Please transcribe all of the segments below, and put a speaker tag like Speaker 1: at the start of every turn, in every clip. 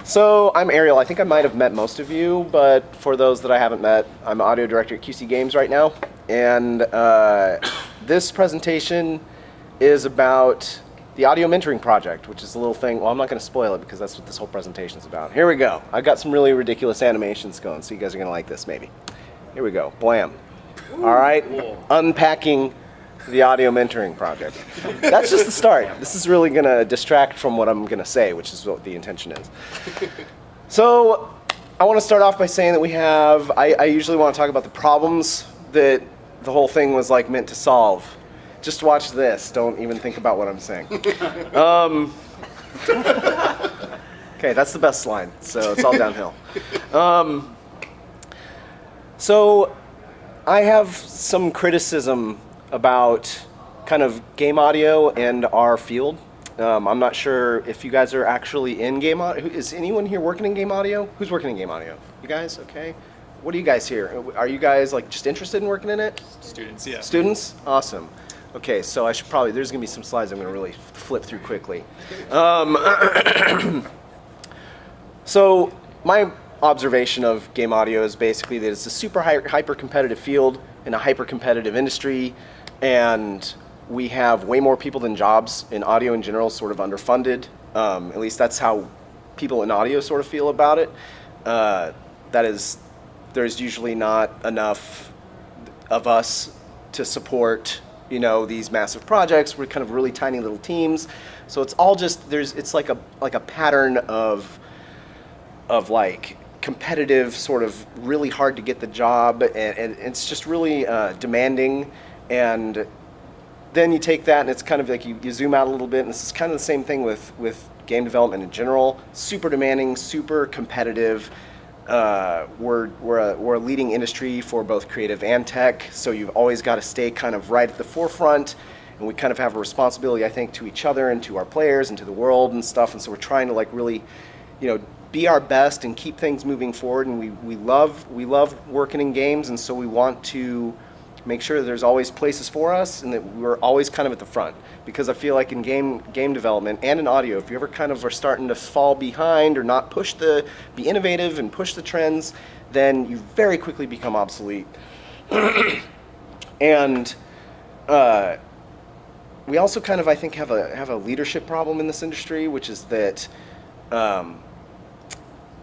Speaker 1: So I'm Ariel. I think I might have met most of you, but for those that I haven't met, I'm audio director at QC Games right now. And this presentation is about the audio mentoring project, which is a little thing. Well, I'm not going to spoil it because that's what this whole presentation is about. Here we go. I've got some really ridiculous animations going, so you guys are going to like this maybe. Here we go. Blam. All right. Unpacking the audio mentoring project. That's just the start. This is really going to distract from what I'm going to say, which is what the intention is. So I want to start off by saying that we have, I usually want to talk about the problems that the whole thing was like meant to solve. Just watch this. Don't even think about what I'm saying. Okay, that's the best line, so it's all downhill. So I have some criticism about kind of game audio and our field. I'm not sure if you guys are actually in game audio. Is anyone here working in game audio? Who's working in game audio? You guys? Okay. What are you guys here? Are you guys like just interested in working in it?
Speaker 2: Students, yeah.
Speaker 1: Students? Awesome. Okay, so I should probably, there's going to be some slides I'm going to really flip through quickly. So my observation of game audio is basically that it's a super hyper-competitive field in a hyper-competitive industry, and we have way more people than jobs in audio in general, sort of underfunded. At least that's how people in audio sort of feel about it. That is, there's usually not enough of us to support, you know, these massive projects. We're kind of really tiny little teams, so it's all just it's like a pattern of like competitive, sort of really hard to get the job, and it's just really demanding. And then you take that and it's kind of like you zoom out a little bit, and this is kind of the same thing with game development in general. Super demanding, super competitive. We're a leading industry for both creative and tech, so you've always got to stay kind of right at the forefront, and we kind of have a responsibility, I think, to each other and to our players and to the world and stuff, and so we're trying to like really, you know, be our best and keep things moving forward, and we love working in games, and so we want to make sure that there's always places for us and that we're always kind of at the front, because I feel like in game development and in audio, if you ever kind of are starting to fall behind or not be innovative and push the trends, then you very quickly become obsolete. And we also kind of, I think, have a leadership problem in this industry, which is that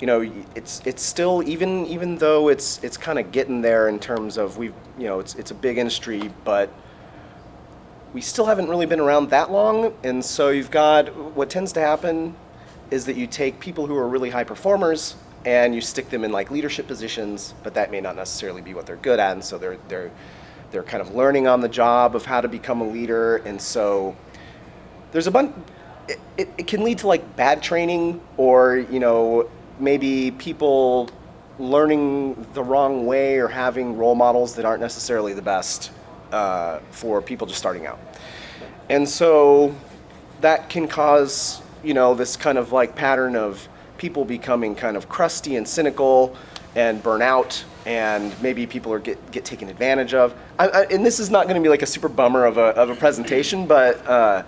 Speaker 1: you know, it's still, even though it's kind of getting there in terms of it's a big industry, but we still haven't really been around that long. And so you've got, what tends to happen is that you take people who are really high performers and you stick them in like leadership positions, but that may not necessarily be what they're good at, and so they're kind of learning on the job of how to become a leader. And so there's a bunch, it can lead to like bad training, or, you know, maybe people learning the wrong way or having role models that aren't necessarily the best for people just starting out. And so that can cause, you know, this kind of like pattern of people becoming kind of crusty and cynical and burn out, and maybe people get taken advantage of. And this is not going to be like a super bummer of a presentation, but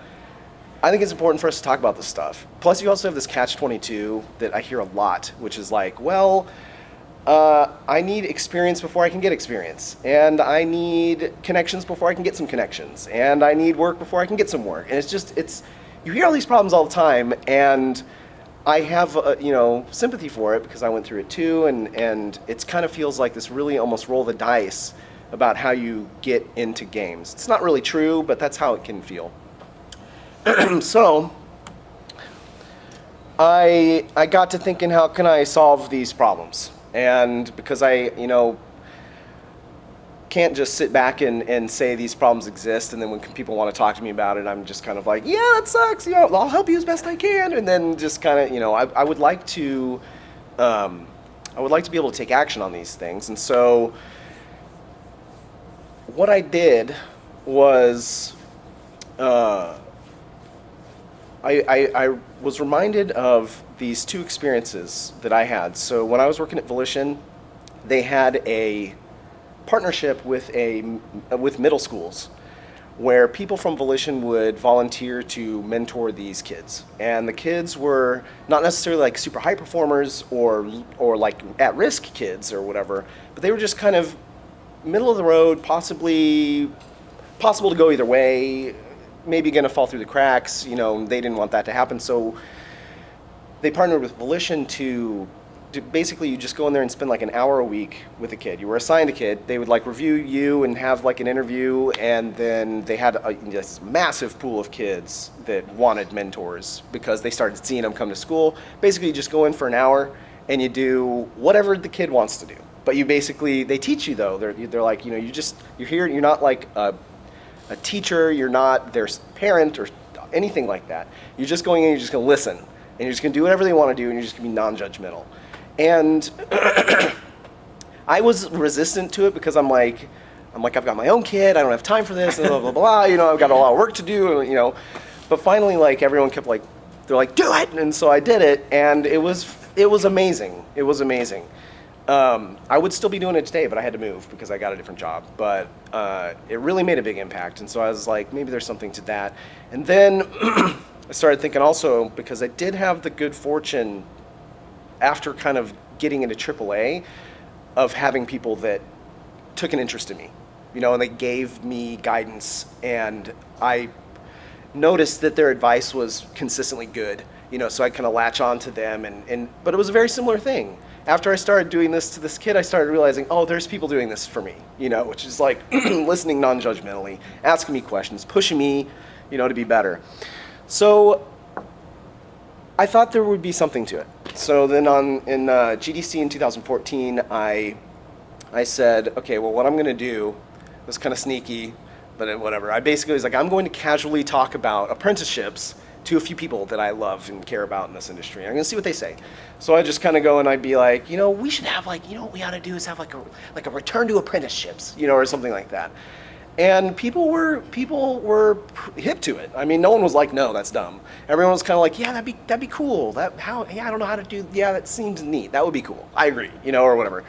Speaker 1: I think it's important for us to talk about this stuff. Plus, you also have this catch-22 that I hear a lot, which is like, well, I need experience before I can get experience, and I need connections before I can get some connections, and I need work before I can get some work. And you hear all these problems all the time, and I have you know, sympathy for it because I went through it too, and it kind of feels like this really almost roll the dice about how you get into games. It's not really true, but that's how it can feel. So I got to thinking, how can I solve these problems? And because I, you know, can't just sit back and say these problems exist, and then when people want to talk to me about it, I'm just kind of like, yeah, that sucks, you know, I'll help you as best I can, and then just kind of, you know, I would like to be able to take action on these things. And so what I did was I was reminded of these two experiences that I had. So when I was working at Volition, they had a partnership with middle schools where people from Volition would volunteer to mentor these kids. And the kids were not necessarily like super high performers or like at-risk kids or whatever, but they were just kind of middle of the road, possible to go either way, maybe gonna fall through the cracks. You know, they didn't want that to happen, so they partnered with Volition to basically, you just go in there and spend like an hour a week with a kid. You were assigned a kid. They would like review you and have like an interview, and then they had this massive pool of kids that wanted mentors because they started seeing them come to school. Basically, you just go in for an hour and you do whatever the kid wants to do. But you basically, they teach you though. They're like, you know, you're here. You're not like a teacher. You're not their parent or anything like that. You're just going in. You're just gonna listen, and you're just gonna do whatever they want to do, and you're just gonna be non-judgmental. And I was resistant to it because I'm like, I've got my own kid, I don't have time for this, and blah, blah, blah, you know, I've got a lot of work to do, you know. But finally, like, everyone kept like, they're like, do it! And so I did it, and it was amazing. It was amazing. I would still be doing it today, but I had to move because I got a different job. But it really made a big impact, and so I was like, maybe there's something to that. And then I started thinking also, because I did have the good fortune after kind of getting into AAA, of having people that took an interest in me, you know, and they gave me guidance, and I noticed that their advice was consistently good, you know, so I kind of latch on to them, but it was a very similar thing. After I started doing this to this kid, I started realizing, oh, there's people doing this for me, you know, which is like listening non-judgmentally, asking me questions, pushing me, you know, to be better. So I thought there would be something to it. So then in GDC in 2014, I said, okay, well, what I'm going to do, it was kind of sneaky, but whatever. I basically was like, I'm going to casually talk about apprenticeships to a few people that I love and care about in this industry. I'm going to see what they say. So I just kind of go and I'd be like, you know, we should have like, you know, what we ought to do is have like a return to apprenticeships, you know, or something like that. And people were hip to it. I mean, no one was like, no, that's dumb. Everyone was kind of like, yeah, that'd be cool. Yeah, I don't know how to do. Yeah, that seems neat. That would be cool. I agree, you know, or whatever.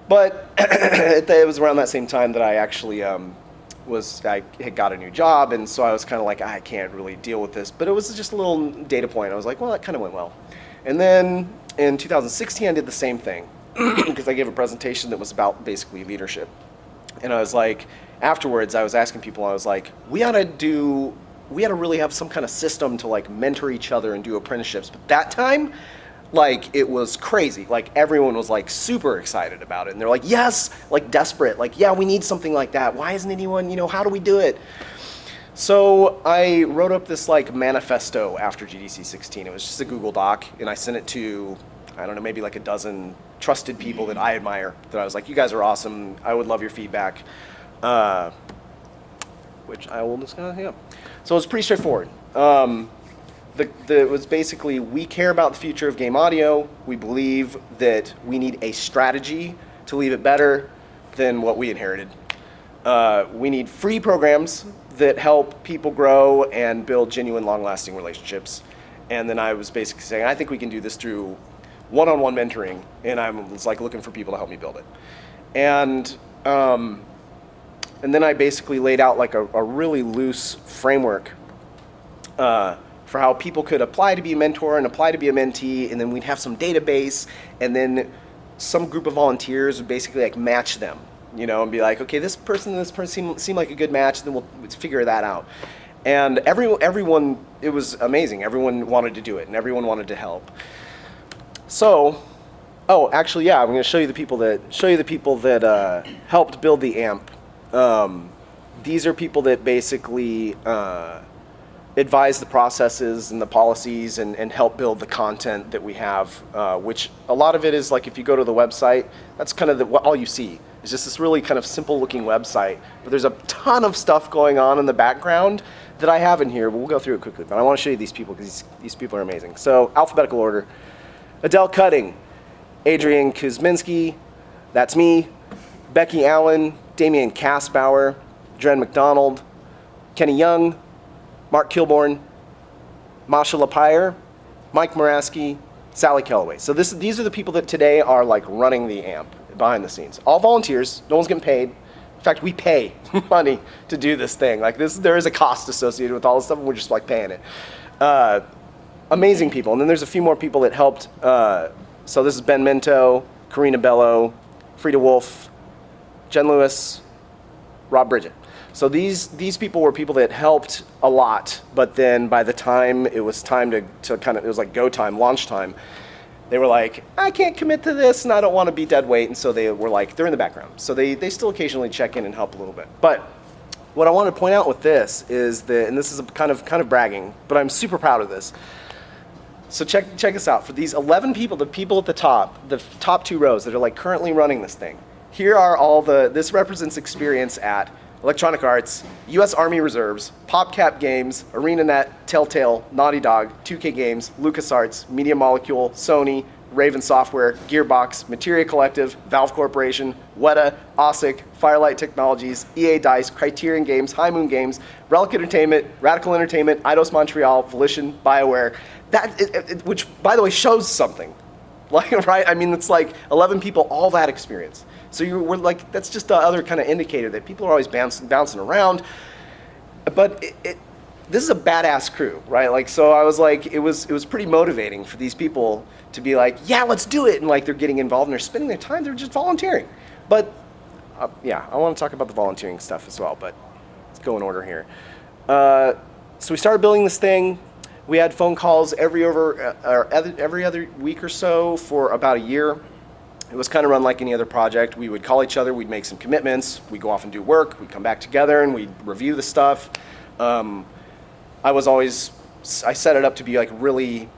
Speaker 1: But it was around that same time that I actually I had got a new job, and so I was kind of like, I can't really deal with this. But it was just a little data point. I was like, well, that kind of went well. And then in 2016, I did the same thing because I gave a presentation that was about basically leadership. And I was like, afterwards, I was asking people, I was like, we ought to really have some kind of system to like mentor each other and do apprenticeships. But that time, like, it was crazy. Like, everyone was like super excited about it. And they're like, yes, like desperate. Like, yeah, we need something like that. Why isn't anyone, you know, how do we do it? So I wrote up this like manifesto after GDC 16. It was just a Google Doc, and I sent it to, I don't know, maybe like a dozen trusted people that I admire, that I was like, you guys are awesome. I would love your feedback. Which I will discuss, yeah. So it was pretty straightforward. It was basically, we care about the future of game audio. We believe that we need a strategy to leave it better than what we inherited. We need free programs that help people grow and build genuine, long-lasting relationships. And then I was basically saying, I think we can do this through one-on-one mentoring, and I was like looking for people to help me build it. And then I basically laid out like a really loose framework for how people could apply to be a mentor and apply to be a mentee, and then we'd have some database, and then some group of volunteers would basically like match them, you know, and be like, okay, this person seem like a good match, then we'll figure that out. And everyone, it was amazing. Everyone wanted to do it, and everyone wanted to help. So, oh, actually, yeah, I'm going to show you the people that helped build the AMP. These are people that basically advise the processes and the policies and help build the content that we have, which a lot of it is like, if you go to the website, that's kind of all you see. It's just this really kind of simple looking website, but there's a ton of stuff going on in the background that I have in here, but we'll go through it quickly. But I want to show you these people because these people are amazing. So, alphabetical order. Adele Cutting, Adrian Kuzminski, that's me, Becky Allen, Damian Kaspauer, Dren McDonald, Kenny Young, Mark Kilborn, Masha Lapire, Mike Moraski, Sally Kellaway. So these are the people that today are like running the AMP behind the scenes. All volunteers, no one's getting paid. In fact, we pay money to do this thing. Like there is a cost associated with all this stuff, and we're just like paying it. Amazing people. And then there's a few more people that helped. So this is Ben Minto, Karina Bello, Frida Wolf, Jen Lewis, Rob Bridget. So these people were people that helped a lot, but then by the time it was time to kind of, it was like go time, launch time, they were like, I can't commit to this and I don't want to be dead weight, and so they were like, they're in the background. So they still occasionally check in and help a little bit. But what I want to point out with this is that, and this is a kind of bragging, but I'm super proud of this. So check this out. For these 11 people, the people at the top 2 rows that are like currently running this thing, here are all this represents experience at Electronic Arts, U.S. Army Reserves, PopCap Games, ArenaNet, Telltale, Naughty Dog, 2K Games, LucasArts, Media Molecule, Sony, Raven Software, Gearbox, Materia Collective, Valve Corporation, Weta, OSIC, Firelight Technologies, EA Dice, Criterion Games, High Moon Games, Relic Entertainment, Radical Entertainment, Eidos Montreal, Volition, BioWare. Which, by the way, shows something. Like, right? I mean, it's like 11 people, all that experience. So we're like, that's just the other kind of indicator that people are always bouncing around. But this is a badass crew, right? Like, so I was like, it was pretty motivating for these people to be like, yeah, let's do it. And like, they're getting involved and they're spending their time, they're just volunteering. But yeah, I want to talk about the volunteering stuff as well, but let's go in order here. So we started building this thing. We had phone calls every other week or so for about a year. It was kind of run like any other project. We would call each other, we'd make some commitments, we'd go off and do work, we'd come back together and we'd review the stuff. I set it up to be like really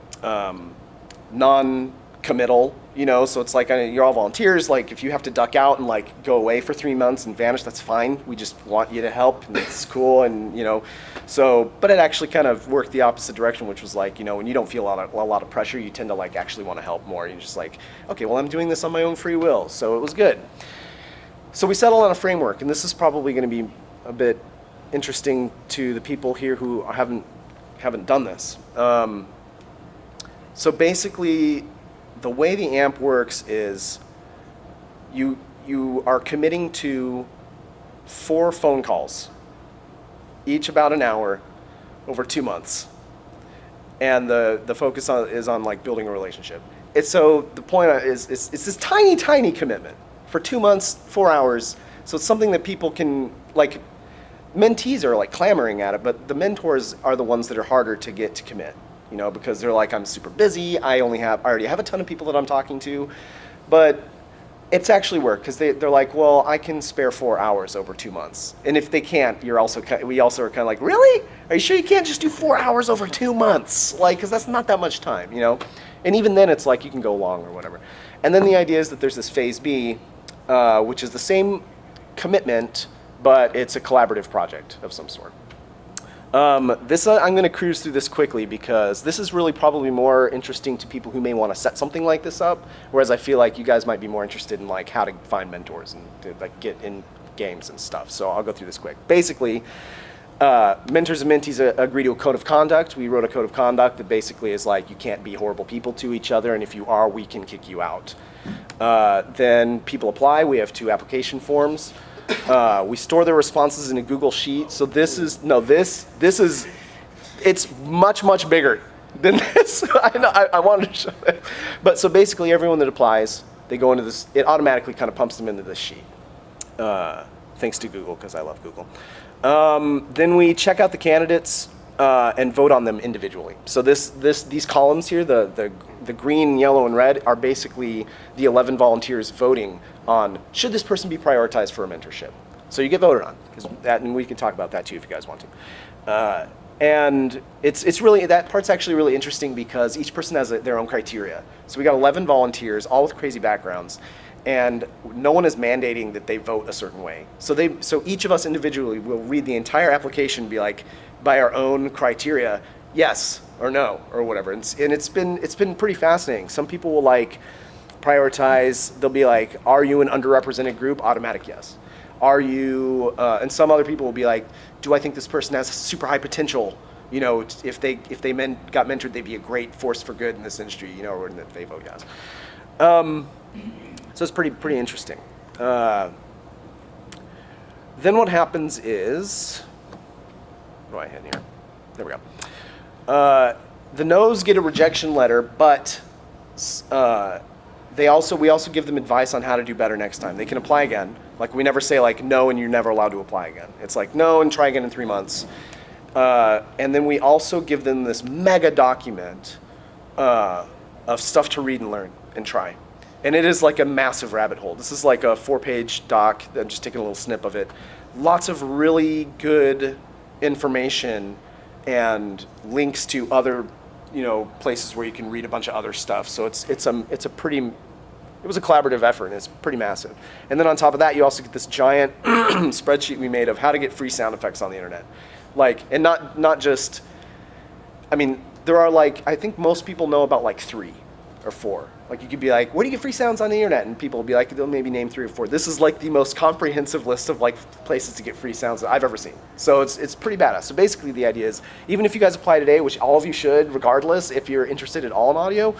Speaker 1: non-committal, you know, so it's like you're all volunteers. Like if you have to duck out and like go away for 3 months and vanish, that's fine. We just want you to help and it's cool, and you know, so, but it actually kind of worked the opposite direction, which was like, you know, when you don't feel a lot of pressure, you tend to like actually want to help more. You're just like, okay, well, I'm doing this on my own free will, so it was good. So we settled on a framework, and this is probably going to be a bit interesting to the people here who haven't done this. So basically, the way the AMP works is you are committing to 4 phone calls, each about an hour, over 2 months. And the focus is on like building a relationship. So the point is it's this tiny commitment for 2 months, 4 hours. So it's something that people can, like, mentees are like clamoring at it, but the mentors are the ones that are harder to get to commit, you know, because they're like, I'm super busy, I already have a ton of people that I'm talking to. But it's actually work, because they're like, well, I can spare 4 hours over 2 months. And if they can't, we also are kind of like, really? Are you sure you can't just do 4 hours over 2 months? Like, because that's not that much time, you know? And even then, it's like you can go long or whatever. And then the idea is that there's this phase B, which is the same commitment, but it's a collaborative project of some sort. I'm going to cruise through this quickly because this is really probably more interesting to people who may want to set something like this up, whereas I feel like you guys might be more interested in like how to find mentors and to like get in games and stuff. So I'll go through this quick. Basically, mentors and mentees agree to a code of conduct. We wrote a code of conduct that basically is like, you can't be horrible people to each other, and if you are, we can kick you out. Then people apply. We have 2 application forms. We store their responses in a Google Sheet. So it's much bigger than this. I wanted to show that. But so basically everyone that applies, they go into this, it automatically kind of pumps them into this sheet. Thanks to Google, because I love Google. Then we check out the candidates and vote on them individually. So these columns here, the green, yellow, and red, are basically the 11 volunteers voting on, should this person be prioritized for a mentorship? So you get voted on, and we can talk about that too if you guys want to. And it's really, that part's actually really interesting because each person has their own criteria. So we got 11 volunteers, all with crazy backgrounds, and no one is mandating that they vote a certain way. So each of us individually will read the entire application and be like, by our own criteria, yes or no or whatever. And it's been pretty fascinating. Some people will like prioritize, they'll be like, are you an underrepresented group? Automatic yes. Are you, and some other people will be like, do I think this person has super high potential? You know, if they got mentored, they'd be a great force for good in this industry, you know, or that they vote yes. So it's pretty interesting. Then what happens is, what do I hit here? There we go. The no's get a rejection letter, but we also give them advice on how to do better next time. They can apply again. Like, we never say like no and you're never allowed to apply again. It's like no and try again in 3 months. And then we also give them this mega document of stuff to read and learn and try. And it is like a massive rabbit hole. This is like a 4-page doc. I'm just taking a little snip of it. Lots of really good information and links to other, places where you can read a bunch of other stuff. So it was a collaborative effort, and it's pretty massive. And then on top of that, you also get this giant spreadsheet we made of how to get free sound effects on the internet. Like, and not just, there are I think most people know about 3 or 4. Like, you could be like, where do you get free sounds on the internet? And people will be like, they'll maybe name 3 or 4. This is the most comprehensive list of places to get free sounds that I've ever seen. So it's pretty badass. So basically the idea is, even if you guys apply today, which all of you should, regardless, if you're interested at all in audio,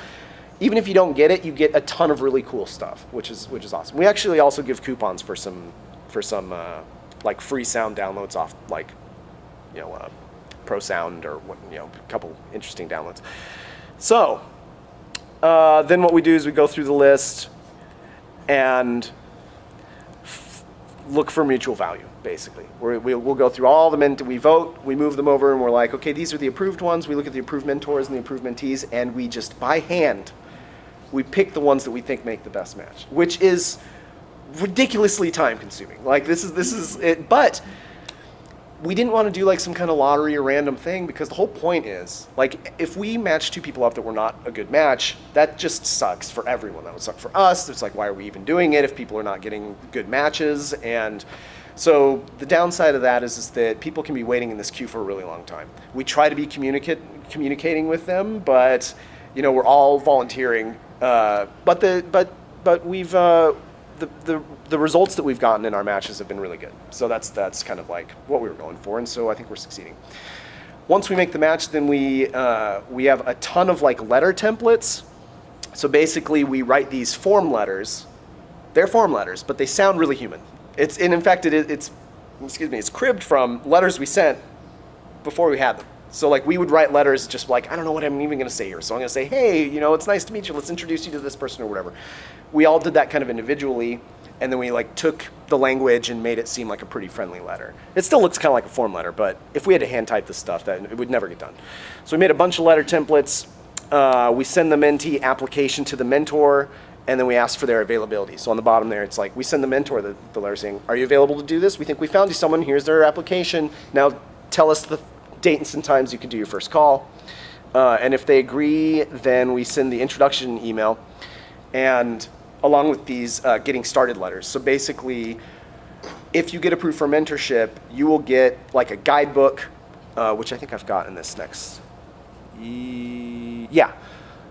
Speaker 1: even if you don't get it, you get a ton of really cool stuff, which is awesome. We actually also give coupons for some free sound downloads off Pro Sound or a couple interesting downloads. So then what we do is we go through the list and look for mutual value, basically. We'll go through all the we vote, we move them over, and we're like, okay, these are the approved ones. We look at the approved mentors and the approved mentees, and we just, by hand, we pick the ones that we think make the best match, which is ridiculously time-consuming. This is it, but we didn't want to do some kind of lottery or random thing, because the whole point is, if we match 2 people up that were not a good match, that just sucks for everyone. That would suck for us. It's why are we even doing it if people are not getting good matches? And so the downside of that is that people can be waiting in this queue for a really long time. We try to be communicating with them, but we're all volunteering. But we've the results that we've gotten in our matches have been really good. So that's kind of what we were going for, and so I think we're succeeding. Once we make the match, then we have a ton of letter templates. So basically, we write these form letters. They're form letters, but they sound really human. It's cribbed from letters we sent before we had them. So we would write letters just I don't know what I'm even going to say here. So I'm going to say, hey, it's nice to meet you. Let's introduce you to this person or whatever. We all did that kind of individually, and then we took the language and made it seem like a pretty friendly letter. It still looks kind of like a form letter, but if we had to hand type this stuff, that it would never get done. So we made a bunch of letter templates. We send the mentee application to the mentor, and then we ask for their availability. So on the bottom there, it's we send the mentor the letter saying, are you available to do this? We think we found you someone. Here's their application. Now tell us the dates and times you can do your first call. And if they agree, then we send the introduction email, and along with these getting started letters. So basically, if you get approved for mentorship, you will get a guidebook, which I think I've got in this next. Yeah.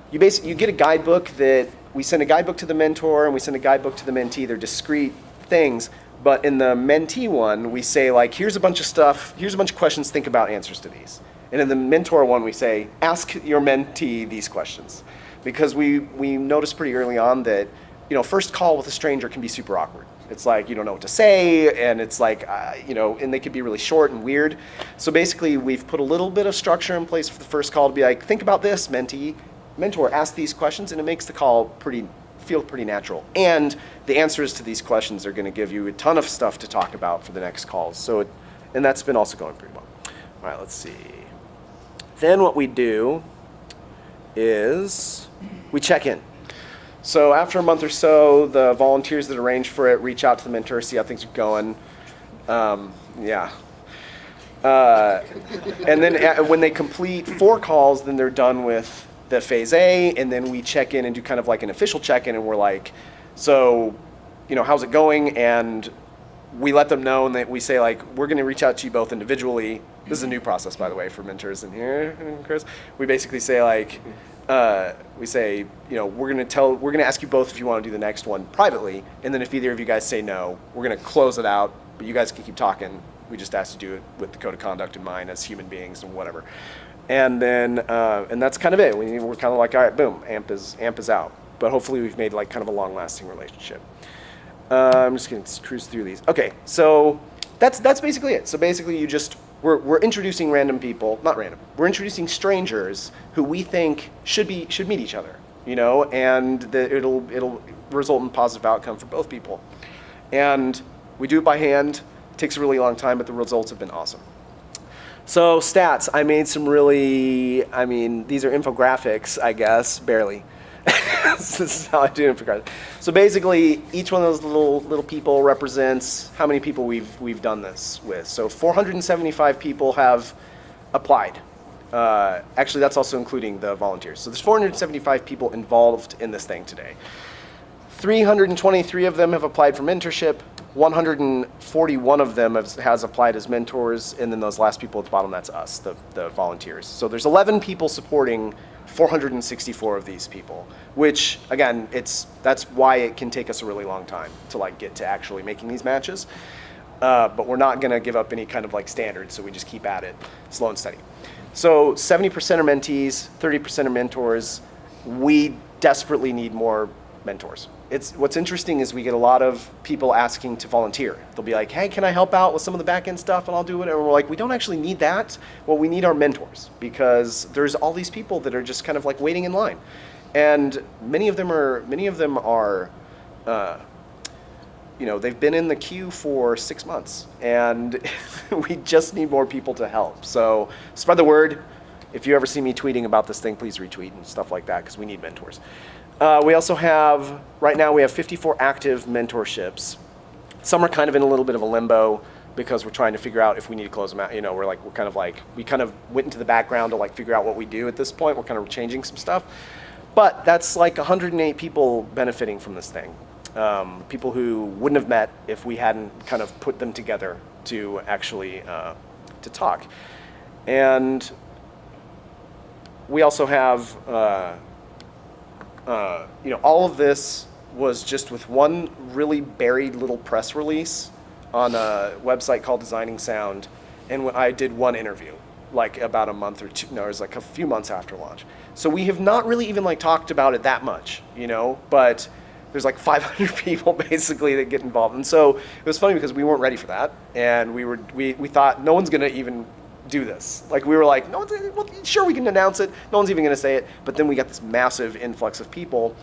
Speaker 1: You get a guidebook that we send a guidebook to the mentor, and we send a guidebook to the mentee. They're discrete things. But in the mentee one, we say here's a bunch of stuff, here's a bunch of questions, think about answers to these. And in the mentor one, we say, ask your mentee these questions. Because we noticed pretty early on that, first call with a stranger can be super awkward. It's you don't know what to say, and it's and they could be really short and weird. So basically, we've put a little bit of structure in place for the first call to be think about this, mentor, ask these questions, and it makes the call feel pretty natural. And the answers to these questions are going to give you a ton of stuff to talk about for the next calls. So, and that's been also going pretty well. All right, let's see. Then what we do is we check in. So after a month or so, the volunteers that arrange for it reach out to the mentor, see how things are going. Yeah. And then when they complete 4 calls, then they're done with the phase A, and then we check in and do kind of an official check-in, and we're so, how's it going? And we let them know, and that we say we're going to reach out to you both individually. This is a new process, by the way, for mentors in here, Chris. We basically say we're going to ask you both if you want to do the next one privately, and then if either of you guys say no, we're going to close it out, but you guys can keep talking. We just ask to do it with the code of conduct in mind as human beings and whatever. And then, and that's kind of it. We're kind of all right, boom, amp is out. But hopefully we've made kind of a long-lasting relationship. I'm just going to cruise through these. Okay, so That's basically it. So basically, we're introducing random people, not random. We're introducing strangers who we think should meet each other, and it'll result in positive outcome for both people. And we do it by hand. It takes a really long time, but the results have been awesome. So stats, I made some these are infographics, I guess, barely. This is how I do infographics. So basically, each one of those little people represents how many people we've done this with. So 475 people have applied. Actually, that's also including the volunteers. So there's 475 people involved in this thing today. 323 of them have applied for mentorship. 141 of them has applied as mentors, and then those last people at the bottom, that's us, the volunteers. So there's 11 people supporting 464 of these people, which again, that's why it can take us a really long time to get to actually making these matches. But we're not gonna give up any kind of standards, so we just keep at it, slow and steady. So 70% are mentees, 30% are mentors. We desperately need more mentors. What's interesting is we get a lot of people asking to volunteer. They'll be like, hey, can I help out with some of the back end stuff, and I'll do it. And we're like, we don't actually need that. What we need are mentors, because there's all these people that are just kind of waiting in line. And many of them are they've been in the queue for 6 months, and we just need more people to help. So spread the word. If you ever see me tweeting about this thing, please retweet and stuff like that, because we need mentors. We also have, right now we have 54 active mentorships. Some are kind of in a little bit of a limbo because we're trying to figure out if we need to close them out. We kind of went into the background to figure out what we do at this point. We're kind of changing some stuff. But that's 108 people benefiting from this thing. People who wouldn't have met if we hadn't kind of put them together to actually to talk. And we also have all of this was just with one really buried little press release on a website called Designing Sound, and I did one interview, about a month or two. No, it was a few months after launch. So we have not really even talked about it that much, but there's 500 people basically that get involved, and so it was funny because we weren't ready for that, and we thought no one's gonna even do this. We were like, no, well, sure, we can announce it. No one's even going to say it. But then we got this massive influx of people,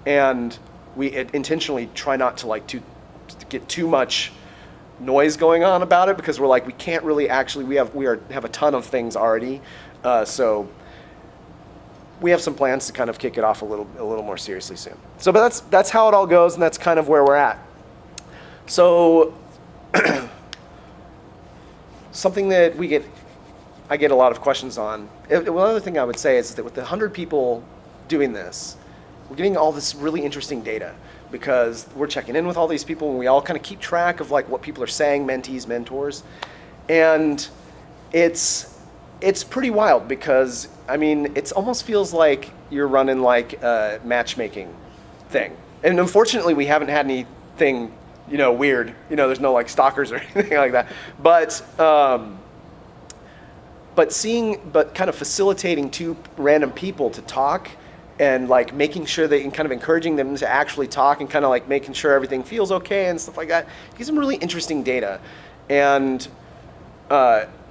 Speaker 1: and we intentionally try not to get too much noise going on about it, because we're we can't really actually. We have a ton of things already, so we have some plans to kind of kick it off a little more seriously soon. So, but that's how it all goes, and that's kind of where we're at. So, something that I get a lot of questions on. One other thing I would say is that with the 100 people doing this, we're getting all this really interesting data, because we're checking in with all these people, and we all kind of keep track of what people are saying, mentees, mentors, and it's pretty wild, because it almost feels like you're running a matchmaking thing. And unfortunately, we haven't had anything weird. There's no stalkers or anything like that. But kind of facilitating two random people to talk, and making sure that and kind of encouraging them to actually talk, and kind of making sure everything feels okay and stuff like that, gives some really interesting data, and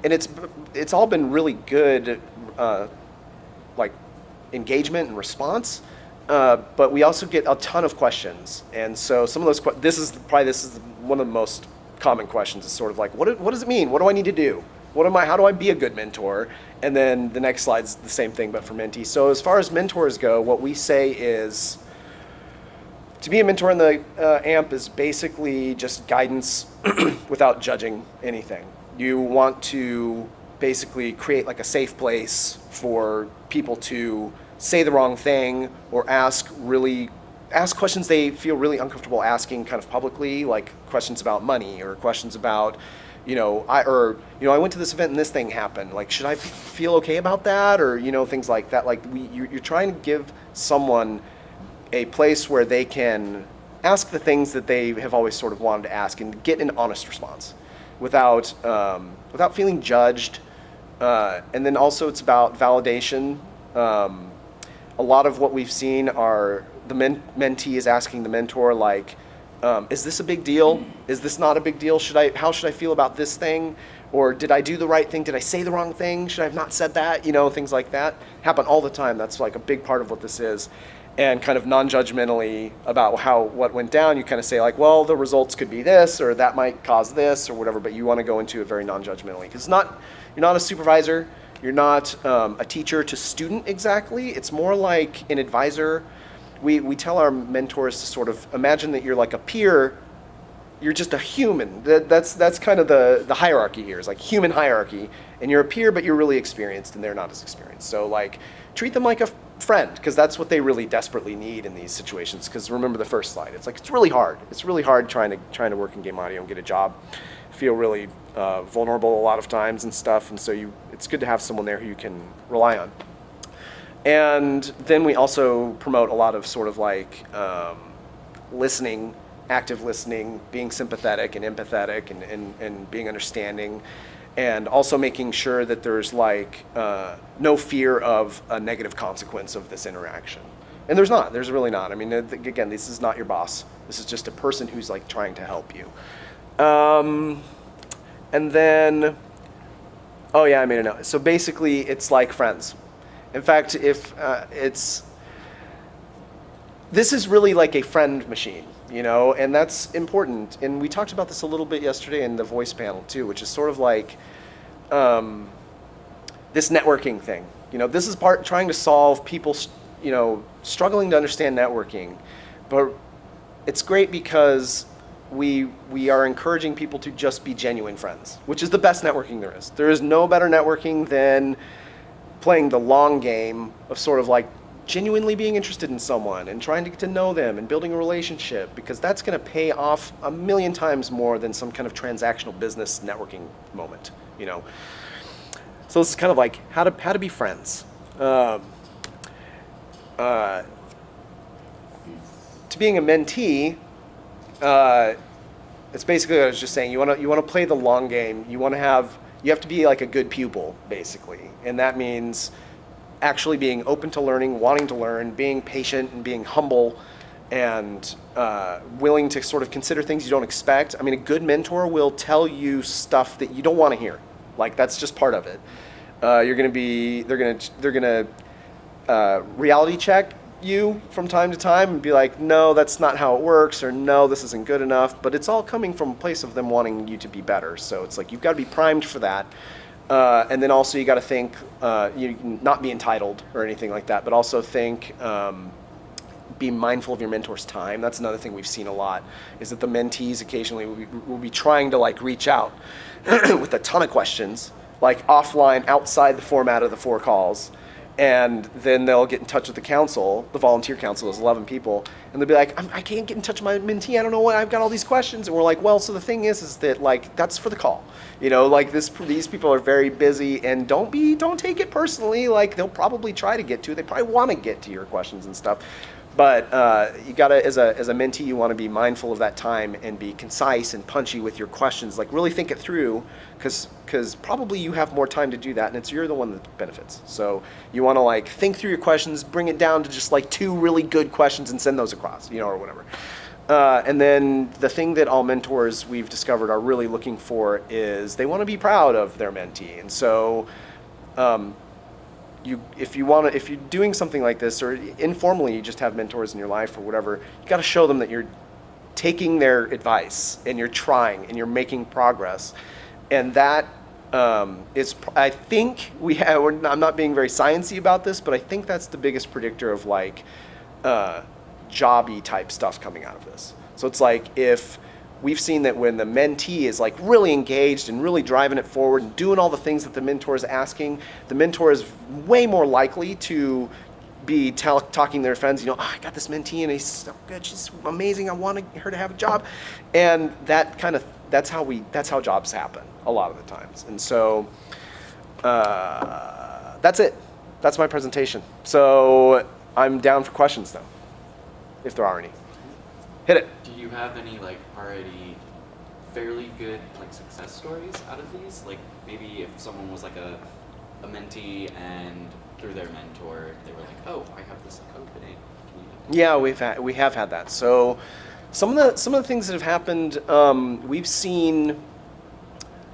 Speaker 1: it's all been really good engagement and response, but we also get a ton of questions, and so some of those this is one of the most common questions. Is sort of what does it mean? What do I need to do? How do I be a good mentor? And then the next slide's the same thing, but for mentees. So as far as mentors go, what we say is, to be a mentor in the AMP is basically just guidance without judging anything. You want to basically create a safe place for people to say the wrong thing, or ask questions they feel really uncomfortable asking kind of publicly, questions about money, or questions about, I went to this event and this thing happened. Should I feel okay about that? Or, things like that. You're trying to give someone a place where they can ask the things that they have always sort of wanted to ask, and get an honest response without feeling judged. And then also it's about validation. A lot of what we've seen are the mentee is asking the mentor, Is this a big deal? Is this not a big deal? How should I feel about this thing? Or did I do the right thing? Did I say the wrong thing? Should I have not said that? Things like that happen all the time. That's like a big part of what this is. And kind of non-judgmentally about what went down, you kind of say like, well, the results could be this, or that might cause this, or whatever. But you want to go into it very non-judgmentally, because you're not a supervisor, you're not a teacher to student exactly. It's more like an advisor. We tell our mentors to sort of imagine that you're like a peer. You're just a human. That's kind of the hierarchy here. It's like human hierarchy, and you're a peer, but you're really experienced, and they're not as experienced. So like, treat them like a friend, because that's what they really desperately need in these situations. Because remember the first slide. It's like it's really hard. It's really hard trying to work in game audio and get a job. Feel really vulnerable a lot of times and stuff, and so it's good to have someone there who you can rely on. And then we also promote a lot of sort of like listening, active listening, being sympathetic and empathetic, and being understanding, and also making sure that there's like no fear of a negative consequence of this interaction. And there's really not. I mean, again, this is not your boss. This is just a person who's like trying to help you. And then, oh yeah, I made a note. So basically, it's like friends. In fact, this is really like a friend machine, and that's important. And we talked about this a little bit yesterday in the voice panel too, which is sort of like this networking thing. This is trying to solve people, struggling to understand networking, but it's great because we are encouraging people to just be genuine friends, which is the best networking there is. There is no better networking than playing the long game of sort of like genuinely being interested in someone and trying to get to know them and building a relationship, because that's going to pay off a million times more than some kind of transactional business networking moment, So this is kind of like how to be friends. To being a mentee, it's basically what I was just saying. You want to play the long game. You have to be like a good pupil, basically. And that means actually being open to learning, wanting to learn, being patient and being humble, and willing to sort of consider things you don't expect. I mean, a good mentor will tell you stuff that you don't want to hear. Like, that's just part of it. They're gonna reality check you from time to time and be like, no, that's not how it works, or no, this isn't good enough. But it's all coming from a place of them wanting you to be better. So it's like you've got to be primed for that. And then also you got to think, you not be entitled or anything like that, but also think, be mindful of your mentor's time. That's another thing we've seen a lot, is that the mentees occasionally will be trying to like reach out with a ton of questions, like offline, outside the format of the 4 calls. And then they'll get in touch with the council, the volunteer council, those 11 people, and they'll be like, I can't get in touch with my mentee, I don't know what, I've got all these questions. And we're like, well, so the thing is that like, that's for the call. Like these people are very busy, and don't take it personally. Like, they'll probably try to get to it. They probably want to get to your questions and stuff. But you gotta, as a mentee, you want to be mindful of that time and be concise and punchy with your questions. Like, really think it through, because probably you have more time to do that, and you're the one that benefits. So you want to like think through your questions, bring it down to just like 2 really good questions, and send those across, or whatever. And then the thing that all mentors we've discovered are really looking for is they want to be proud of their mentee, and so. If you're doing something like this, or informally you just have mentors in your life or whatever, you got to show them that you're taking their advice and you're trying and you're making progress. And that is, I think I'm not being very sciencey about this, but I think that's the biggest predictor of like jobby type stuff coming out of this. So it's like, if we've seen that when the mentee is like really engaged and really driving it forward and doing all the things that the mentor is asking, the mentor is way more likely to be talking to their friends, I got this mentee and he's so good, she's amazing, I want her to have a job. And that's how jobs happen a lot of the times. And so that's it. That's my presentation. So I'm down for questions though, if there are any. Hit it.
Speaker 2: Do you have any like already fairly good like success stories out of these? Like maybe if someone was like a mentee and through their mentor they were like, oh, I have this opening.
Speaker 1: Yeah, we have had that. So Some of the things that have happened, we've seen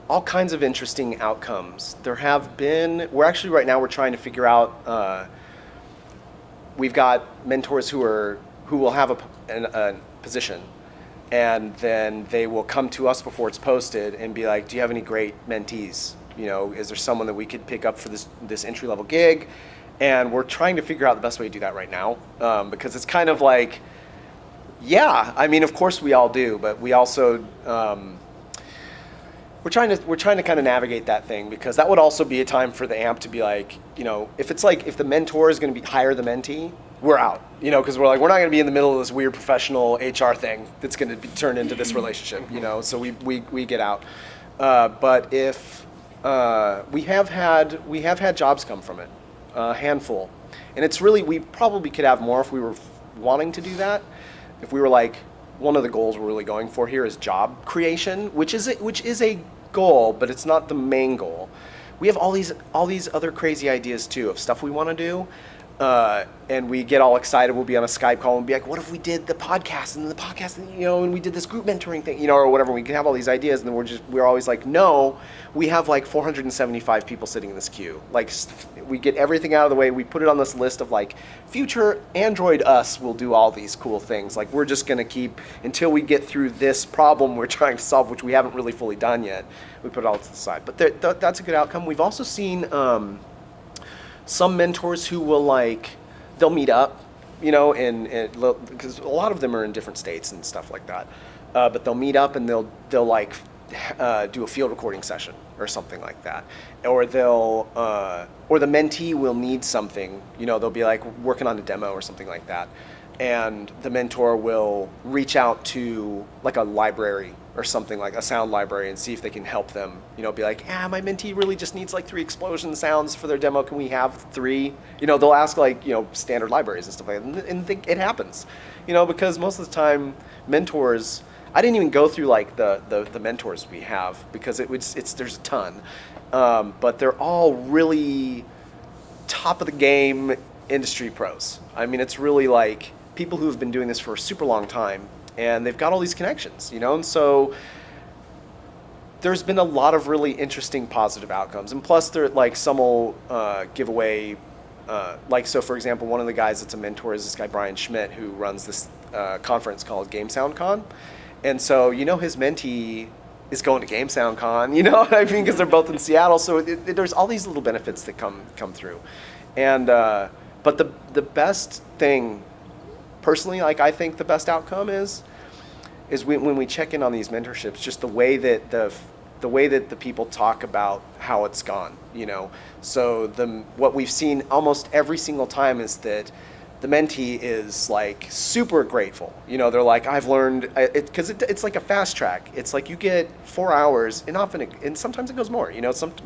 Speaker 1: all kinds of interesting outcomes. There have been. We're actually right now we're trying to figure out. We've got mentors who will have a position, and then they will come to us before it's posted and be like, "Do you have any great mentees? Is there someone that we could pick up for this entry level gig?" And we're trying to figure out the best way to do that right now, because it's kind of like, yeah, I mean, of course we all do, but we also we're trying to kind of navigate that thing, because that would also be a time for the AMP to be like, if it's like, if the mentor is going to hire the mentee, we're out, because we're not going to be in the middle of this weird professional HR thing that's going to be turned into this relationship, so we get out. But if we have had jobs come from it, a handful, and it's really, we probably could have more if we were wanting to do that. If we were like, one of the goals we're really going for here is job creation, which is a goal, but it's not the main goal. We have all these other crazy ideas too of stuff we want to do, and we get all excited. We'll be on a Skype call and be like, "What if we did the podcast and and we did this group mentoring thing, or whatever." We can have all these ideas, and then we're always like, "No, we have like 475 people sitting in this queue." Like, we get everything out of the way. We put it on this list of like, future Android us will do all these cool things. Like, we're just gonna keep until we get through this problem we're trying to solve, which we haven't really fully done yet. We put it all to the side, but that's a good outcome. We've also seen some mentors who will they'll meet up, and because a lot of them are in different states and stuff like that. But they'll meet up and they'll do a field recording session or something like that, or or the mentee will need something. They'll be like working on a demo or something like that, and the mentor will reach out to like a library or something, like a sound library, and see if they can help them. Be like, my mentee really just needs like 3 explosion sounds for their demo. Can we have 3? They'll ask standard libraries and stuff like that, and it happens. Because most of the time, mentors. I didn't even go through like the mentors we have, because there's a ton, but they're all really top of the game industry pros. I mean, it's really like people who have been doing this for a super long time, and they've got all these connections, and so there's been a lot of really interesting positive outcomes. And plus, they're like, some will give away, so for example, one of the guys that's a mentor is this guy Brian Schmidt, who runs this conference called Game Sound Con, and so his mentee is going to Game Sound Con, what I mean, because they're both in Seattle. So there's all these little benefits that come through, and but the best thing, personally, I think the best outcome is when we check in on these mentorships, just the way that the people talk about how it's gone, So what we've seen almost every single time is that the mentee is like super grateful. They're like, I've learned, because it's like a fast track. It's like you get 4 hours, and and sometimes it goes more.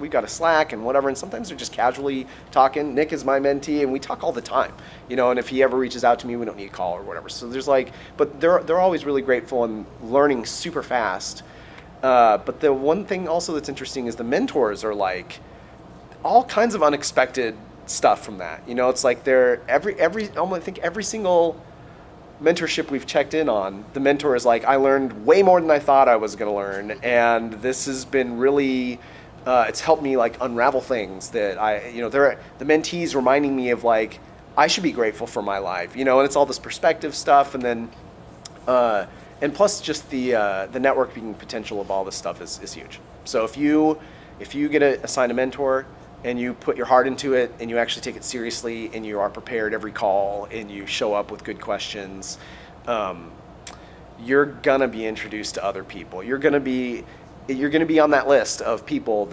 Speaker 1: We've got a Slack and whatever, and sometimes they're just casually talking. Nick is my mentee, and we talk all the time. And if he ever reaches out to me, we don't need a call or whatever. So there's but they're always really grateful and learning super fast. But the one thing also that's interesting is the mentors are like all kinds of unexpected stuff from that. It's like I think every single mentorship we've checked in on, the mentor is like, I learned way more than I thought I was going to learn, and this has been really it's helped me like unravel things that the mentees reminding me of like, I should be grateful for my life, and it's all this perspective stuff, and then and plus just the networking potential of all this stuff is huge. So if you get assigned a mentor, and you put your heart into it, and you actually take it seriously, and you are prepared every call, and you show up with good questions, you're gonna be introduced to other people. You're gonna be on that list of people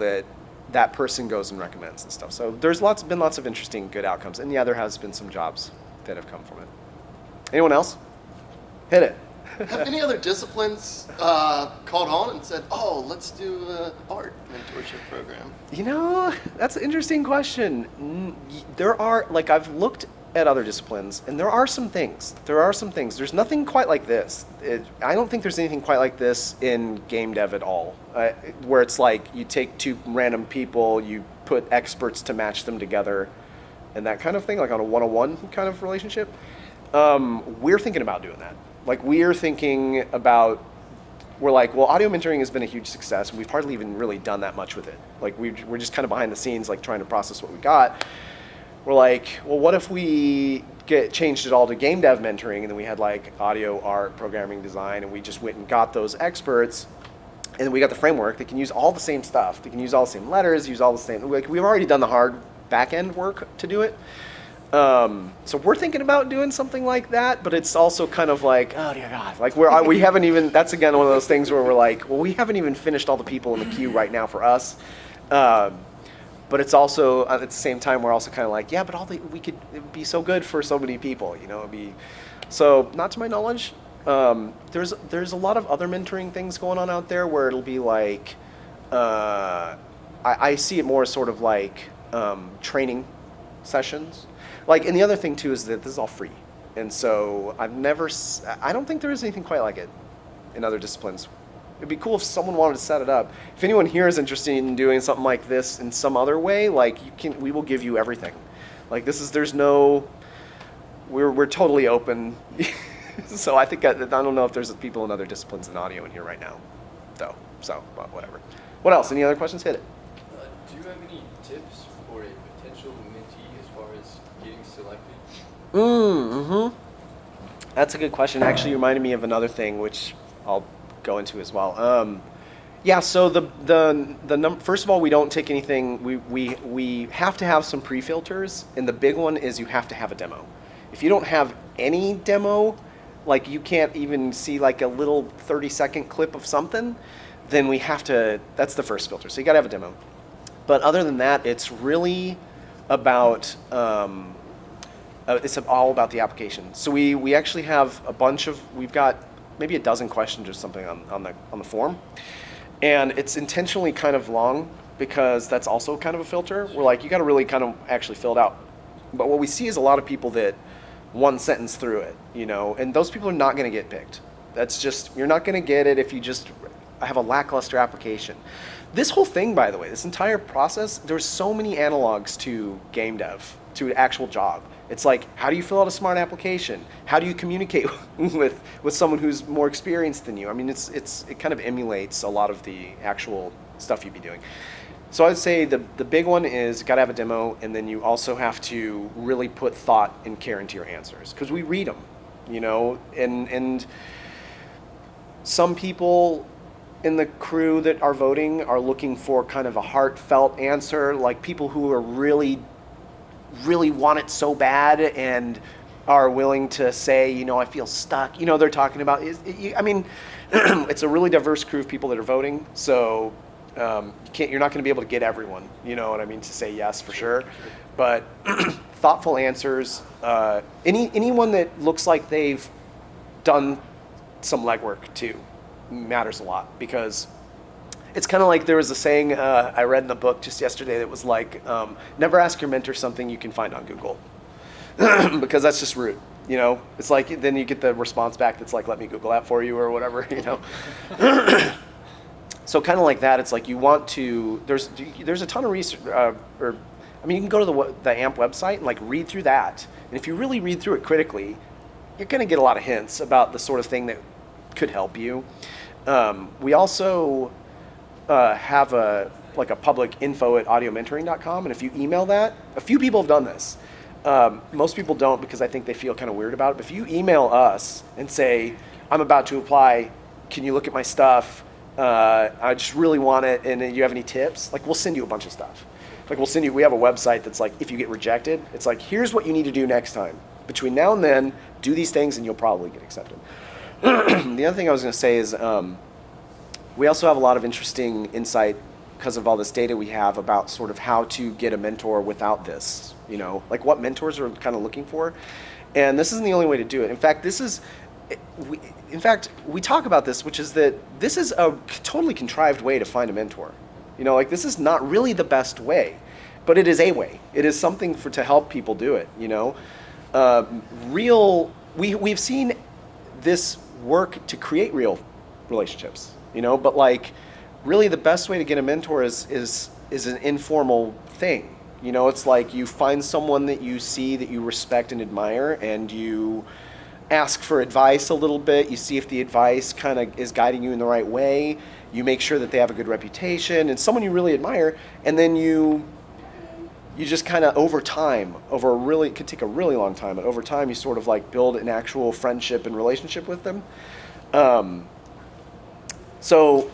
Speaker 1: that person goes and recommends and stuff. So there's been lots of interesting good outcomes, and yeah, there has been some jobs that have come from it. Anyone else? Hit it.
Speaker 3: Have any other disciplines called on and said, "Oh, let's do an art mentorship program"?
Speaker 1: That's an interesting question. There are, I've looked at other disciplines, and there are some things. There's nothing quite like this. I don't think there's anything quite like this in game dev at all, where it's like you take 2 random people, you put experts to match them together, and that kind of thing, like on a one-on-one kind of relationship. We're thinking about doing that. Like we are thinking about, we're like, well, audio mentoring has been a huge success. We've hardly even really done that much with it. Like we're just kind of behind the scenes, like trying to process what we got. We're like, well, what if we changed it all to game dev mentoring, and then we had like audio, art, programming, design, and we just went and got those experts, and we got the framework. They can use all the same stuff. They can use all the same letters, use all the same, like we've already done the hard back end work to do it. So we're thinking about doing something like that, but it's also kind of like, oh dear God, like we haven't even, that's again one of those things where we're like, well, we haven't even finished all the people in the queue right now for us. But it's also, at the same time, we're also kind of like, yeah, but it would be so good for so many people, you know, so not to my knowledge. There's a lot of other mentoring things going on out there where it'll be like, I see it more as sort of like training sessions. Like, and the other thing too is that this is all free. And so I don't think there is anything quite like it in other disciplines. It'd be cool if someone wanted to set it up. If anyone here is interested in doing something like this in some other way, like we will give you everything. Like we're totally open. So I think, I don't know if there's people in other disciplines in audio in here right now, though. So, but whatever. What else? Any other questions? Hit it.
Speaker 4: Do you have any tips for a potential mentee as far as getting selected?
Speaker 1: That's a good question. Actually, you reminded me of another thing, which I'll go into as well. Yeah. So first of all, we don't take anything. We have to have some pre-filters, and the big one is you have to have a demo. If you don't have any demo, like you can't even see like a little 30-second clip of something, then we have to. That's the first filter. So you got to have a demo. But other than that, it's really about. It's all about the application. So we actually have we've got maybe a dozen questions or something on the form, and it's intentionally kind of long because that's also kind of a filter. We're like, you got to really kind of actually fill it out. But what we see is a lot of people that one sentence through it, you know, and those people are not going to get picked. That's just, you're not going to get it if you just have a lackluster application. This whole thing, by the way, this entire process, there's so many analogs to game dev, to an actual job. It's like, how do you fill out a smart application? How do you communicate with someone who's more experienced than you? I mean, it kind of emulates a lot of the actual stuff you'd be doing. So I would say the big one is got to have a demo, and then you also have to really put thought and care into your answers, because we read them, you know, and some people in the crew that are voting are looking for kind of a heartfelt answer, like people who are really want it so bad and are willing to say, you know, I feel stuck. You know, they're talking about, I mean, it's a really diverse crew of people that are voting, so you're not going to be able to get everyone, you know what I mean, to say yes for sure. But thoughtful answers, anyone that looks like they've done some legwork too matters a lot, because it's kind of like there was a saying I read in a book just yesterday that was like, never ask your mentor something you can find on Google, because that's just rude. You know, it's like then you get the response back that's like, let me Google that for you or whatever, you know. So kind of like that, it's like you want to, there's a ton of research, you can go to the AMP website and like read through that. And if you really read through it critically, you're going to get a lot of hints about the sort of thing that could help you. We also have a public info at audiomentoring.com, and if you email that, a few people have done this. Most people don't, because I think they feel kind of weird about it. But if you email us and say, I'm about to apply, can you look at my stuff? I just really want it, and you have any tips? Like, we'll send you a bunch of stuff. Like, we have a website that's like, if you get rejected, it's like, here's what you need to do next time. Between now and then, do these things and you'll probably get accepted. The other thing I was going to say is we also have a lot of interesting insight because of all this data we have about sort of how to get a mentor without this, you know, like what mentors are kind of looking for. And this isn't the only way to do it. In fact, we talk about this, which is that this is a totally contrived way to find a mentor. You know, like this is not really the best way, but it is a way. It is something to help people do it, you know. We've seen this work to create real relationships, you know, but like really the best way to get a mentor is an informal thing. You know, it's like you find someone that you see that you respect and admire, and you ask for advice a little bit. You see if the advice kind of is guiding you in the right way. You make sure that they have a good reputation and someone you really admire, and then you just kind of over time, it could take a really long time, but over time you sort of like build an actual friendship and relationship with them. So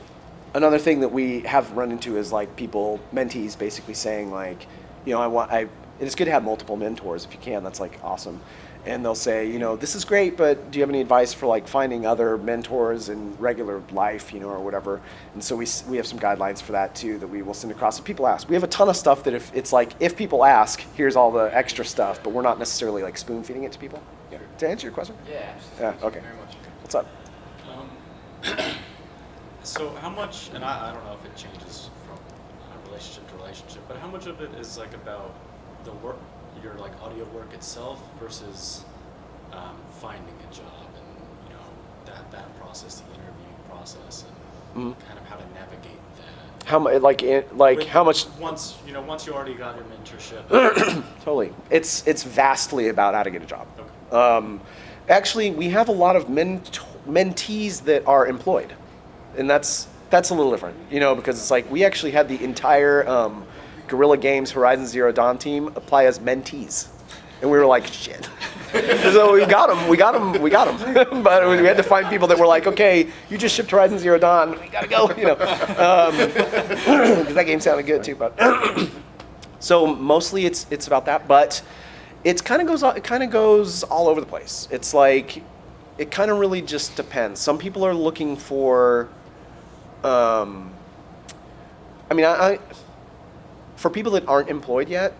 Speaker 1: another thing that we have run into is like mentees basically saying like, it's good to have multiple mentors if you can, that's like awesome. And they'll say, this is great, but do you have any advice for like finding other mentors in regular life, or whatever? And so we have some guidelines for that too that we will send across if people ask. We have a ton of stuff that if people ask, here's all the extra stuff, but we're not necessarily like spoon feeding it to people. Yeah. To answer your question?
Speaker 4: Yeah, absolutely.
Speaker 1: Yeah, okay.
Speaker 4: Thank you very much.
Speaker 1: What's up?
Speaker 5: So how much, and I don't know if it changes from relationship to relationship, but how much of it is like about the work, your like audio work itself versus finding a job and that process, the interview process, and kind of how to navigate that. How much? Once you already got your mentorship.
Speaker 1: Totally, it's vastly about how to get a job.
Speaker 5: Okay.
Speaker 1: Actually, we have a lot of mentees that are employed, and that's a little different, because it's like we actually had the entire Guerrilla Games Horizon Zero Dawn team apply as mentees, and we were like, shit. So we got them. But we had to find people that were like, okay, you just shipped Horizon Zero Dawn, we gotta go, because that game sounded good too. But so mostly it's about that, but it kind of goes all over the place. It's like it kind of really just depends. Some people are looking for, for people that aren't employed yet,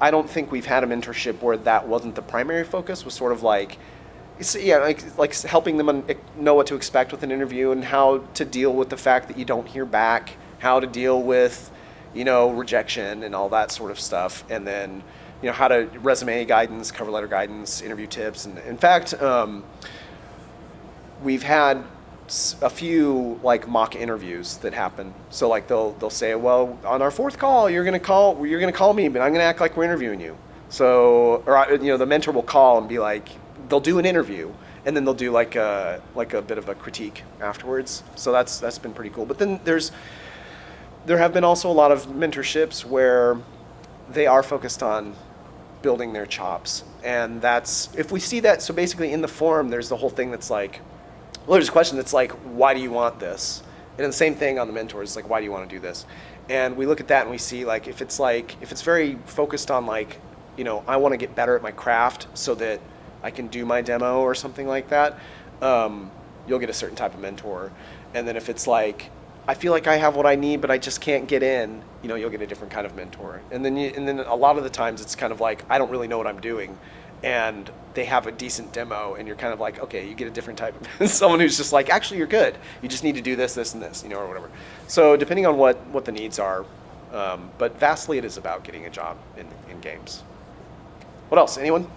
Speaker 1: I don't think we've had a mentorship where that wasn't the primary focus. Was sort of like, like helping them know what to expect with an interview and how to deal with the fact that you don't hear back, how to deal with, rejection and all that sort of stuff, and then, how to resume guidance, cover letter guidance, interview tips, and in fact, we've had a few like mock interviews that happen. So like they'll say, well, on our fourth call, you're gonna call me, but I'm gonna act like we're interviewing you. So, or the mentor will call and be like, they'll do an interview, and then they'll do like a bit of a critique afterwards. So that's been pretty cool. But then there have been also a lot of mentorships where they are focused on building their chops, and that's if we see that. So basically, in the forum, there's the whole thing that's like. Well, there's a question that's like, why do you want this? And then the same thing on the mentors, like, why do you want to do this? And we look at that and we see like, if it's very focused on like, I want to get better at my craft so that I can do my demo or something like that, you'll get a certain type of mentor. And then if it's like, I feel like I have what I need, but I just can't get in, you'll get a different kind of mentor. And then a lot of the times it's kind of like, I don't really know what I'm doing. And they have a decent demo, and you're kind of like, okay, you get a different type of someone who's just like, actually, you're good. You just need to do this, this, and this, or whatever. So depending on what the needs are, but vastly it is about getting a job in games. What else? Anyone?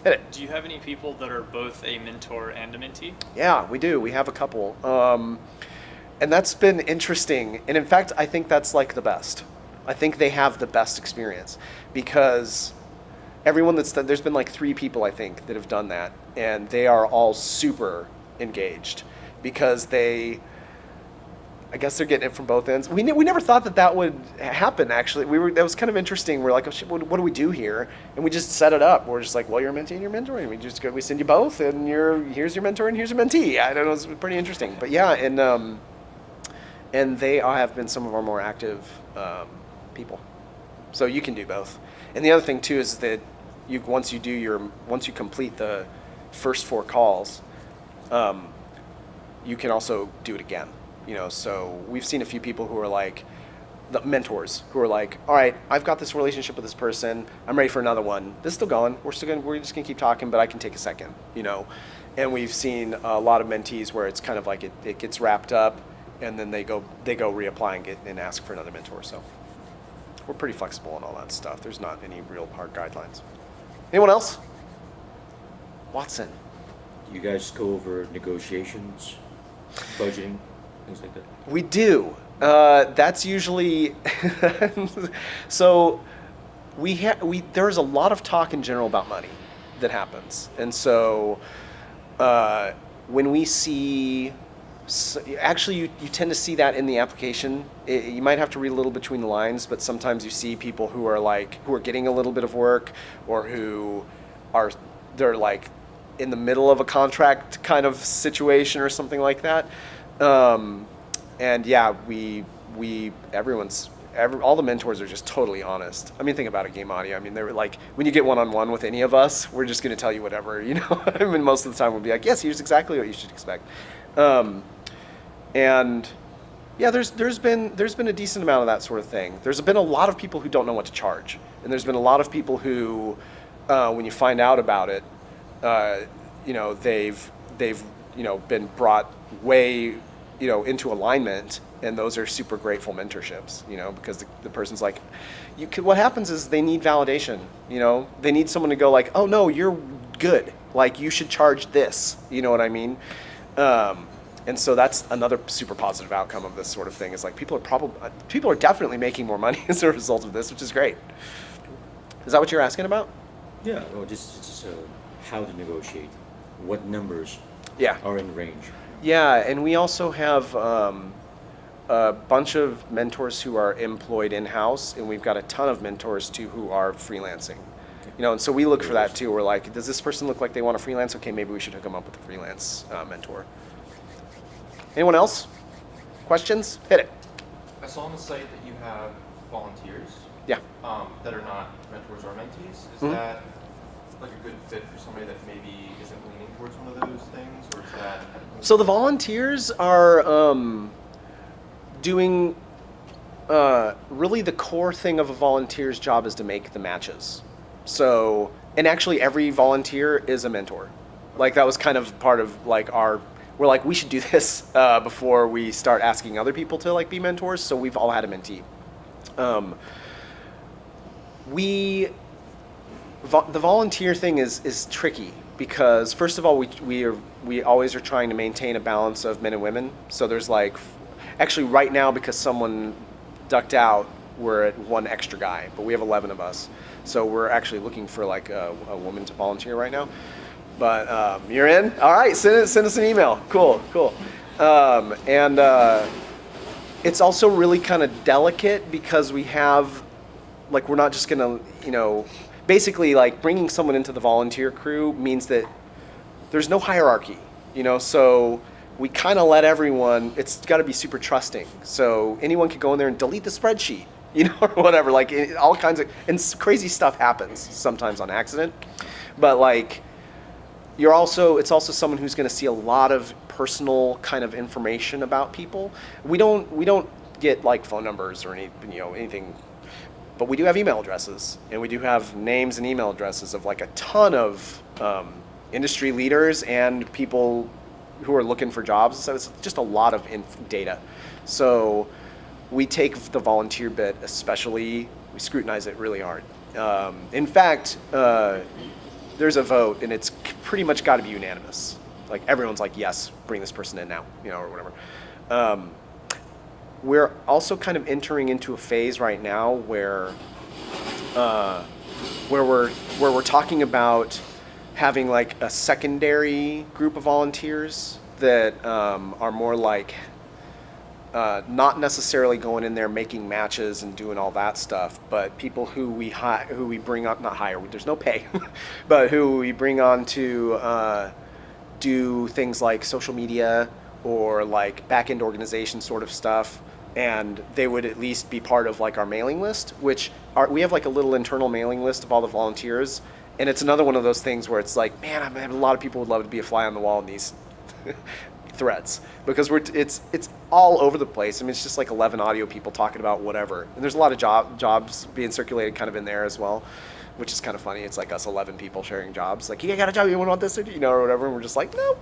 Speaker 1: Hit it.
Speaker 6: Do you have any people that are both a mentor and a mentee?
Speaker 1: Yeah, we do. We have a couple. And that's been interesting. And in fact, I think that's like the best. I think they have the best experience because everyone there's been like 3 people I think that have done that, and they are all super engaged because I guess they're getting it from both ends. We never thought that would happen. Actually, that was kind of interesting. We're like, oh shit, what do we do here? And we just set it up. We're just like, well, you're a mentee and you're mentoring. We send you both, and here's your mentor and here's your mentee. I don't know, it's pretty interesting. But yeah, and they have been some of our more active people. So you can do both. And the other thing too is that once you complete the first 4 calls, you can also do it again. So we've seen a few people who are like the mentors who are like, all right, I've got this relationship with this person. I'm ready for another one. This is still going. We're just gonna keep talking, but I can take a second. And we've seen a lot of mentees where it's kind of like it gets wrapped up, and then they go reapply and ask for another mentor. So we're pretty flexible on all that stuff. There's not any real hard guidelines. Anyone else? Watson.
Speaker 7: You guys go over negotiations, budgeting, things like that?
Speaker 1: We do. That's usually so there's a lot of talk in general about money. that happens. And so when we see, actually you tend to see that in the application. You might have to read a little between the lines, but sometimes you see people who are getting a little bit of work, or they're like in the middle of a contract kind of situation or something like that. And yeah, all the mentors are just totally honest. I mean, think about it, Game Audio. I mean, they're like, when you get one-on-one with any of us, we're just going to tell you whatever, you know? I mean, most of the time we'll be like, yes, here's exactly what you should expect. And yeah, there's been a decent amount of that sort of thing. There's been a lot of people who don't know what to charge. And there's been a lot of people who, when you find out about it, you know, they've you know, been brought way, you know, into alignment, and those are super grateful mentorships, you know, because the person's like, what happens is they need validation, you know, they need someone to go like, oh no, you're good, like you should charge this, you know what I mean? And so that's another super positive outcome of this sort of thing, is like people are definitely making more money as a result of this, which is great. Is that what you're asking about?
Speaker 7: Yeah, well, just how to negotiate, what numbers
Speaker 1: Yeah.
Speaker 7: are in range.
Speaker 1: Yeah, and we also have a bunch of mentors who are employed in-house, and we've got a ton of mentors too who are freelancing. You know, and so we look for that too. We're like, does this person look like they want to freelance? Okay, maybe we should hook them up with a freelance mentor. Anyone else? Questions? Hit it.
Speaker 8: I saw on the site that you have volunteers.
Speaker 1: Yeah.
Speaker 8: That are not mentors or mentees. Is
Speaker 1: Mhm.
Speaker 8: that like a good fit for somebody that maybe isn't leaning towards one of those things, or is that?
Speaker 1: So the volunteers are doing really the core thing of a volunteer's job is to make the matches. So, and actually every volunteer is a mentor. Like that was kind of part of like we're like, we should do this before we start asking other people to like be mentors. So we've all had a mentee. The volunteer thing is tricky because first of all, we always are trying to maintain a balance of men and women. So there's like, actually right now because someone ducked out, we're at one extra guy, but we have 11 of us. So we're actually looking for like a woman to volunteer right now. But you're in? All right, send us an email. Cool. And it's also really kind of delicate because we have, like, we're not just gonna, you know, basically like bringing someone into the volunteer crew means that there's no hierarchy, you know, so we kind of let everyone, it's got to be super trusting. So anyone could go in there and delete the spreadsheet, you know, or whatever, like all kinds of, and crazy stuff happens sometimes on accident. But like, it's also someone who's going to see a lot of personal kind of information about people. We don't get like phone numbers or anything, but we do have email addresses, and we do have names and email addresses of like a ton of industry leaders and people who are looking for jobs. So it's just a lot of data. So we take the volunteer bit especially, we scrutinize it really hard. In fact, there's a vote, and it's pretty much got to be unanimous. Like everyone's like, yes, bring this person in now, you know, or whatever. We're also kind of entering into a phase right now where we're talking about having like a secondary group of volunteers that are more like not necessarily going in there making matches and doing all that stuff, but people who we bring on, not hire, there's no pay, but who we bring on to do things like social media or like back-end organization sort of stuff, and they would at least be part of like our mailing list, we have like a little internal mailing list of all the volunteers, and it's another one of those things where it's like, man, I mean, a lot of people would love to be a fly on the wall in these threads, because it's all over the place. I mean, it's just like 11 audio people talking about whatever, and there's a lot of jobs being circulated kind of in there as well, which is kind of funny. It's like us 11 people sharing jobs, like, you got a job, you want this, you know, or whatever, and we're just like, no.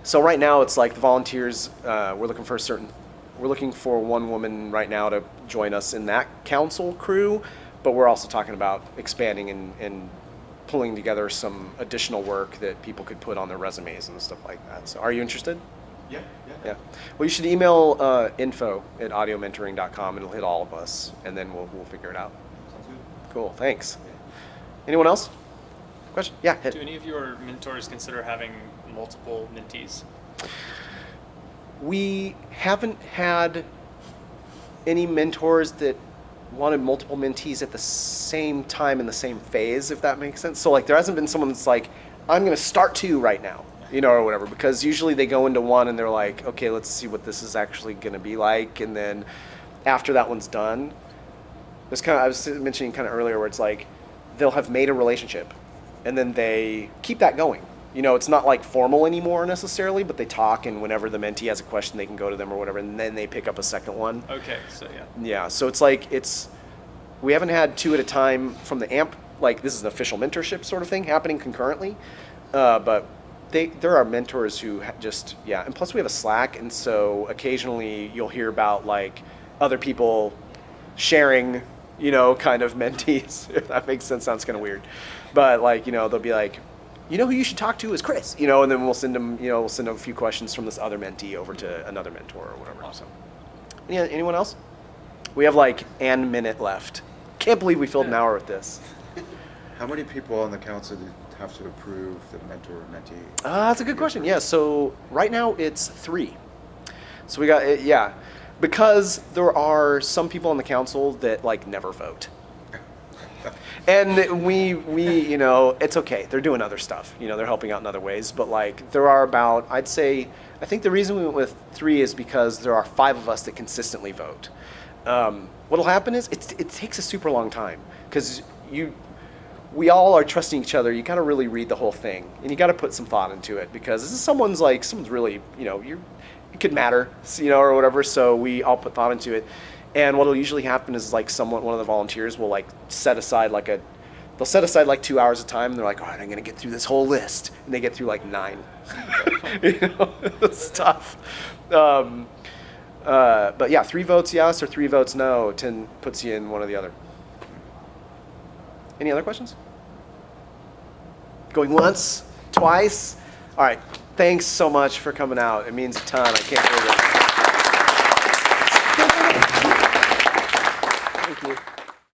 Speaker 1: So right now it's like the volunteers, we're looking for one woman right now to join us in that council crew, but we're also talking about expanding and pulling together some additional work that people could put on their resumes and stuff like that. So are you interested?
Speaker 8: Yeah.
Speaker 1: Yeah. Well, you should email info@audiomentoring.com, and it'll hit all of us, and then we'll figure it out.
Speaker 8: Sounds good.
Speaker 1: Cool, thanks. Anyone else? question? Yeah, hit.
Speaker 6: Do any of your mentors consider having multiple mentees?
Speaker 1: We haven't had any mentors that wanted multiple mentees at the same time in the same phase, if that makes sense. So like there hasn't been someone that's like, I'm going to start 2 right now, you know, or whatever, because usually they go into 1 and they're like, okay, let's see what this is actually going to be like. And then after that one's done, it's kind of, I was mentioning kind of earlier where it's like they'll have made a relationship and then they keep that going. You know, it's not like formal anymore necessarily, but they talk, and whenever the mentee has a question, they can go to them or whatever, and then they pick up a second one.
Speaker 6: Okay, so yeah.
Speaker 1: Yeah, so it's like we haven't had 2 at a time from the AMP, like this is an official mentorship sort of thing happening concurrently, but there are mentors who just, yeah, and plus we have a Slack, and so occasionally you'll hear about like other people sharing, you know, kind of mentees, if that makes sense. Sounds kind of weird, but like, you know, they'll be like, you know who you should talk to is Chris, you know, and then we'll send them, you know, we'll send them a few questions from this other mentee over to another mentor or whatever.
Speaker 6: Awesome.
Speaker 1: So, anyone else? We have like an minute left. Can't believe we filled an hour with this.
Speaker 9: How many people on the council have to approve the mentor-mentee?
Speaker 1: That's a good question. Yeah, so right now it's 3. So we got, yeah, because there are some people on the council that like never vote. And we, you know, it's okay. They're doing other stuff. You know, they're helping out in other ways. But like, there are about, I'd say, I think the reason we went with 3 is because there are 5 of us that consistently vote. What'll happen is it takes a super long time because we all are trusting each other. You got to really read the whole thing, and you got to put some thought into it because this is someone's really, you know, it could matter, you know, or whatever. So we all put thought into it. And what'll usually happen is like one of the volunteers will like set aside like 2 hours of time, and they're like, all right, I'm gonna get through this whole list, and they get through like 9. You know, it's tough. But yeah, 3 votes yes or 3 votes no, 10 puts you in one or the other. Any other questions? Going once, twice? All right, thanks so much for coming out. It means a ton. I can't believe it.